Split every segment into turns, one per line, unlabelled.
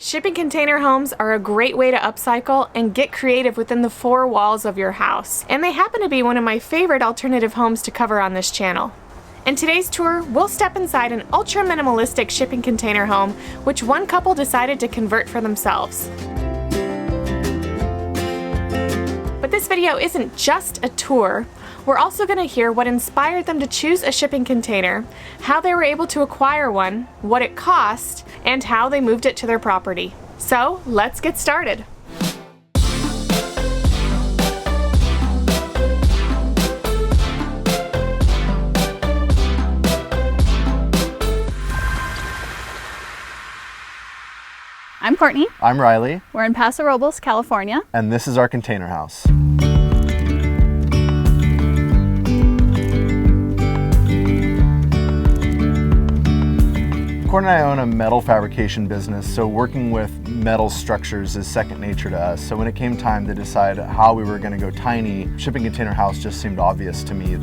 Shipping container homes are a great way to upcycle and get creative within the four walls of your house, and they happen to be one of my favorite alternative homes to cover on this channel. In today's tour, we'll step inside an ultra minimalistic shipping container home, which one couple decided to convert for themselves. But this video isn't just a tour. We're also going to hear what inspired them to choose a shipping container, how they were able to acquire one, what it cost, and how they moved it to their property. So let's get started.
I'm Courtney.
I'm Riley.
We're in Paso Robles, California.
And this is our container house. Courtney and I own a metal fabrication business, so working with metal structures is second nature to us. So when it came time to decide how we were going to go tiny, shipping container house just seemed obvious to me.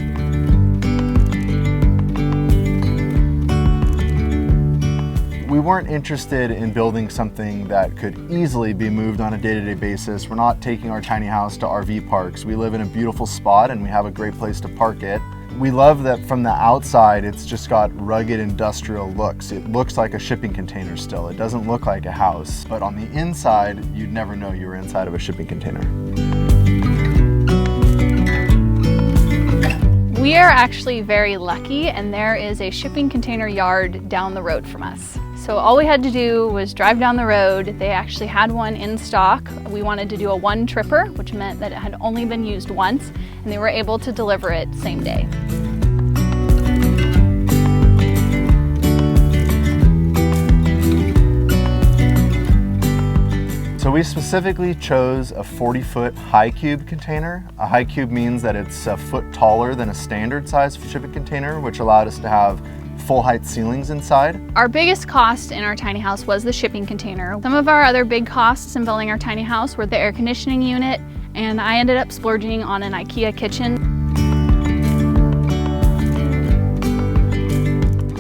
We weren't interested in building something that could easily be moved on a day-to-day basis. We're not taking our tiny house to RV parks. We live in a beautiful spot and we have a great place to park it. We love that from the outside, it's just got rugged industrial looks. It looks like a shipping container still. It doesn't look like a house, but on the inside, you'd never know you were inside of a shipping container.
We are actually very lucky, and there is a shipping container yard down the road from us. So all we had to do was drive down the road. They actually had one in stock. We wanted to do a one tripper, which meant that it had only been used once, and they were able to deliver it same day.
So we specifically chose a 40-foot high cube container. A high cube means that it's a foot taller than a standard size shipping container, which allowed us to have full height ceilings inside.
Our biggest cost in our tiny house was the shipping container. Some of our other big costs in building our tiny house were the air conditioning unit, and I ended up splurging on an IKEA kitchen.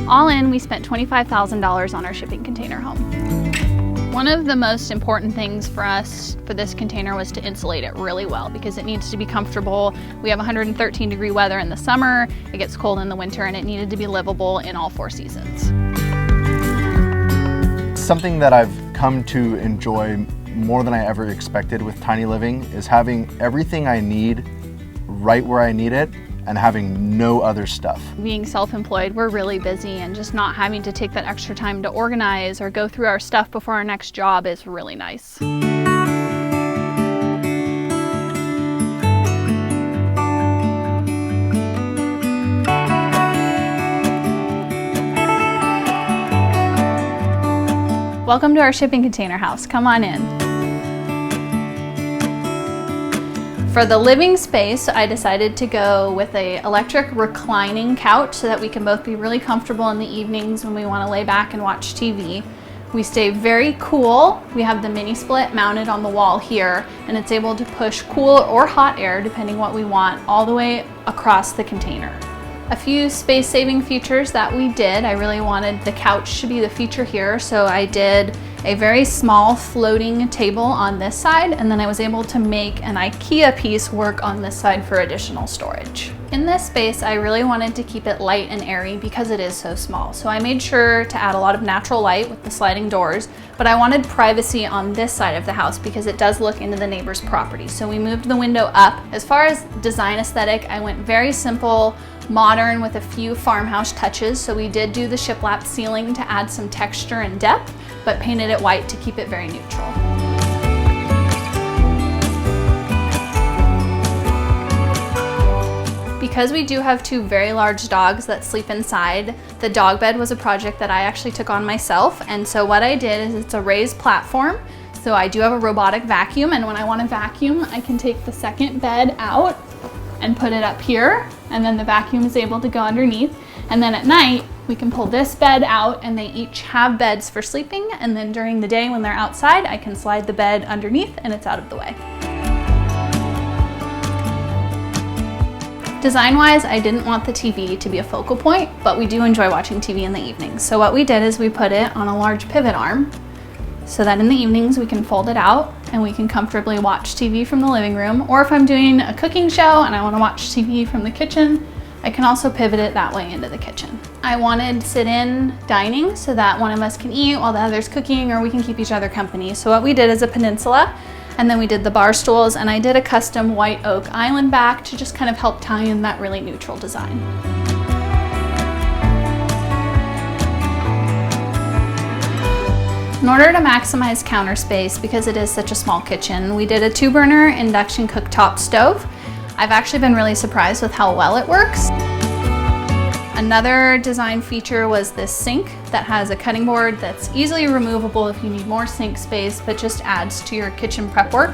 All in, we spent $25,000 on our shipping container home. One of the most important things for us for this container was to insulate it really well because it needs to be comfortable. We have 113-degree weather in the summer, it gets cold in the winter, and it needed to be livable in all four seasons.
Something that I've come to enjoy more than I ever expected with tiny living is having everything I need right where I need it and having no other stuff. Being
self-employed, we're really busy, and just not having to take that extra time to organize or go through our stuff before our next job is really nice. Welcome to our shipping container house. Come on in. For the living space, I decided to go with an electric reclining couch so that we can both be really comfortable in the evenings when we want to lay back and watch TV. We stay very cool. We have the mini split mounted on the wall here, and it's able to push cool or hot air, depending what we want, all the way across the container. A few space-saving features that we did. I really wanted the couch to be the feature here, so I did a very small floating table on this side, and then I was able to make an IKEA piece work on this side for additional storage. In this space, I really wanted to keep it light and airy because it is so small. So I made sure to add a lot of natural light with the sliding doors, but I wanted privacy on this side of the house because it does look into the neighbor's property. So we moved the window up. As far as design aesthetic, I went very simple, modern with a few farmhouse touches. So we did do the shiplap ceiling to add some texture and depth, but painted it white to keep it very neutral. Because we do have two very large dogs that sleep inside, the dog bed was a project that I actually took on myself. And so what I did is it's a raised platform. So I do have a robotic vacuum, and when I want to vacuum, I can take the second bed out and put it up here, and then the vacuum is able to go underneath. And then at night, we can pull this bed out, and they each have beds for sleeping, and then during the day when they're outside, I can slide the bed underneath and it's out of the way. Design-wise, I didn't want the TV to be a focal point, but we do enjoy watching TV in the evenings. So what we did is we put it on a large pivot arm, so that in the evenings we can fold it out and we can comfortably watch TV from the living room. Or if I'm doing a cooking show and I want to watch TV from the kitchen, I can also pivot it that way into the kitchen. I wanted sit-in dining so that one of us can eat while the other's cooking, or we can keep each other company. So what we did is a peninsula, and then we did the bar stools, and I did a custom white oak island back to just kind of help tie in that really neutral design. In order to maximize counter space, because it is such a small kitchen, we did a 2-burner induction cooktop stove. I've actually been really surprised with how well it works. Another design feature was this sink that has a cutting board that's easily removable if you need more sink space, but just adds to your kitchen prep work.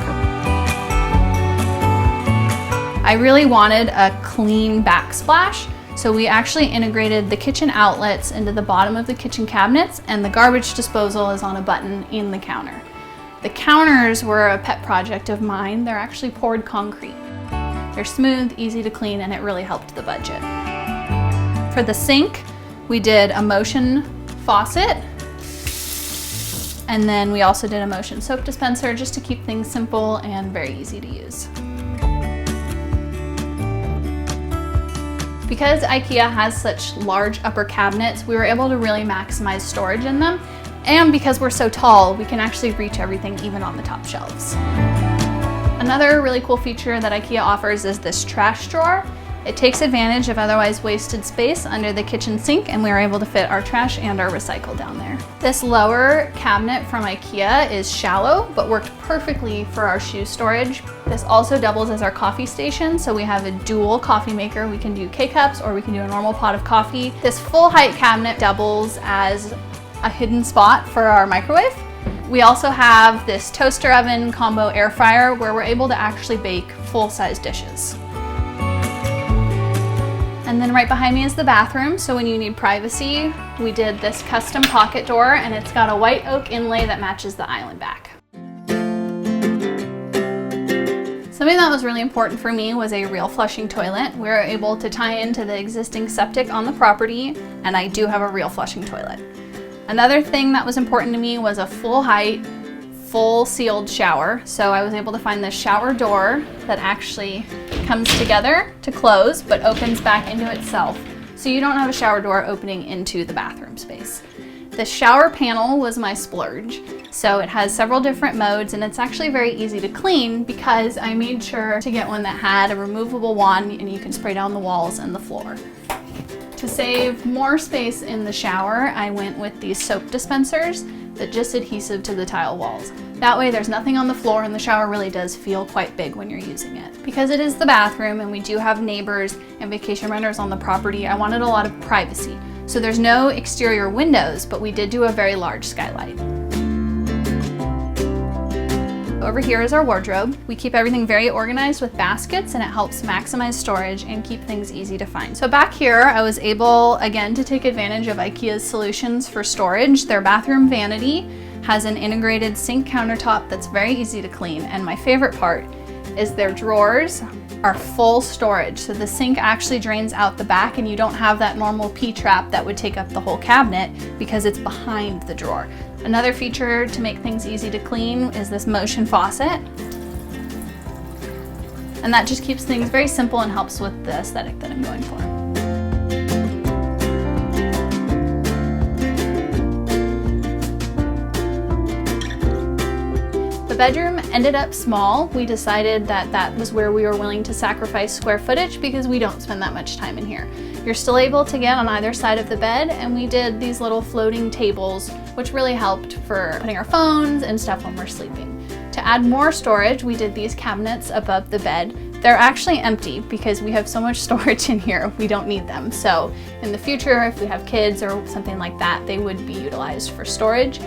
I really wanted a clean backsplash, so we actually integrated the kitchen outlets into the bottom of the kitchen cabinets, and the garbage disposal is on a button in the counter. The counters were a pet project of mine. They're actually poured concrete. They're smooth, easy to clean, and it really helped the budget. For the sink, we did a motion faucet, and then we also did a motion soap dispenser just to keep things simple and very easy to use. Because IKEA has such large upper cabinets, we were able to really maximize storage in them, and because we're so tall, we can actually reach everything even on the top shelves. Another really cool feature that IKEA offers is this trash drawer. It takes advantage of otherwise wasted space under the kitchen sink, and we were able to fit our trash and our recycle down there. This lower cabinet from IKEA is shallow, but worked perfectly for our shoe storage. This also doubles as our coffee station, so we have a dual coffee maker. We can do K-cups or we can do a normal pot of coffee. This full height cabinet doubles as a hidden spot for our microwave. We also have this toaster oven combo air fryer where we're able to actually bake full-size dishes. And then right behind me is the bathroom, so when you need privacy, we did this custom pocket door, and it's got a white oak inlay that matches the island back. Something that was really important for me was a real flushing toilet. We were able to tie into the existing septic on the property, and I do have a real flushing toilet. Another thing that was important to me was a full height, full sealed shower. So I was able to find this shower door that actually comes together to close but opens back into itself, so you don't have a shower door opening into the bathroom space. The shower panel was my splurge. So it has several different modes, and it's actually very easy to clean because I made sure to get one that had a removable wand and you can spray down the walls and the floor. To save more space in the shower, I went with these soap dispensers that just adhesive to the tile walls. That way there's nothing on the floor, and the shower really does feel quite big when you're using it. Because it is the bathroom and we do have neighbors and vacation renters on the property, I wanted a lot of privacy. So there's no exterior windows, but we did do a very large skylight. Over here is our wardrobe. We keep everything very organized with baskets, and it helps maximize storage and keep things easy to find. So back here, I was able, again, to take advantage of IKEA's solutions for storage. Their bathroom vanity has an integrated sink countertop that's very easy to clean, and my favorite part is their drawers are full storage. So the sink actually drains out the back, and you don't have that normal P-trap that would take up the whole cabinet because it's behind the drawer. Another feature to make things easy to clean is this motion faucet. And that just keeps things very simple and helps with the aesthetic that I'm going for. The bedroom ended up small. We decided that that was where we were willing to sacrifice square footage because we don't spend that much time in here. You're still able to get on either side of the bed, and we did these little floating tables, which really helped for putting our phones and stuff when we're sleeping. To add more storage, we did these cabinets above the bed. They're actually empty because we have so much storage in here, we don't need them. So in the future, if we have kids or something like that, they would be utilized for storage.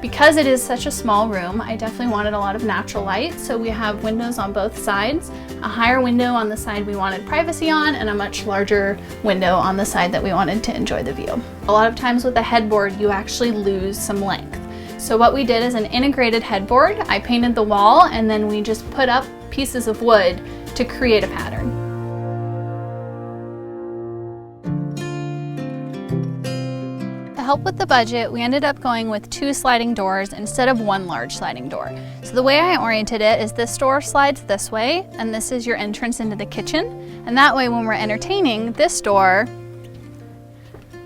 Because it is such a small room, I definitely wanted a lot of natural light, so we have windows on both sides, a higher window on the side we wanted privacy on, and a much larger window on the side that we wanted to enjoy the view. A lot of times with a headboard, you actually lose some length. So what we did is an integrated headboard. I painted the wall, and then we just put up pieces of wood to create a pattern. The help with the budget, we ended up going with 2 sliding doors instead of 1 large sliding door. So the way I oriented it is this door slides this way, and this is your entrance into the kitchen. And that way when we're entertaining, this door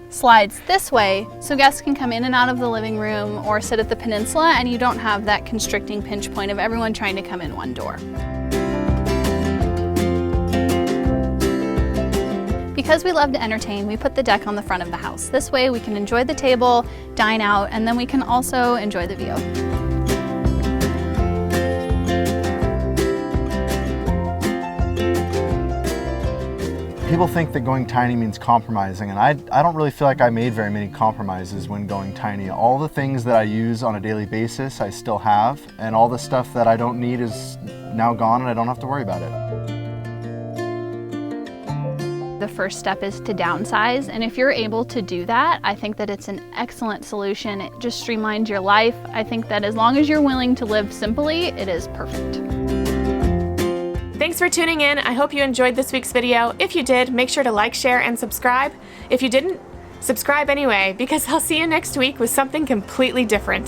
slides this way so guests can come in and out of the living room or sit at the peninsula, and you don't have that constricting pinch point of everyone trying to come in one door. Because we love to entertain, we put the deck on the front of the house. This way we can enjoy the table, dine out, and then we can also enjoy the view.
People think that going tiny means compromising, and I don't really feel like I made very many compromises when going tiny. All the things that I use on a daily basis I still have, and all the stuff that I don't need is now gone and I don't have to worry about it.
The first step is to downsize, and if you're able to do that, I think that it's an excellent solution. It just streamlines your life. I think that as long as you're willing to live simply, it is perfect.
Thanks for tuning in. I hope you enjoyed this week's video. If you did, make sure to like, share, and subscribe. If you didn't, subscribe anyway, because I'll see you next week with something completely different.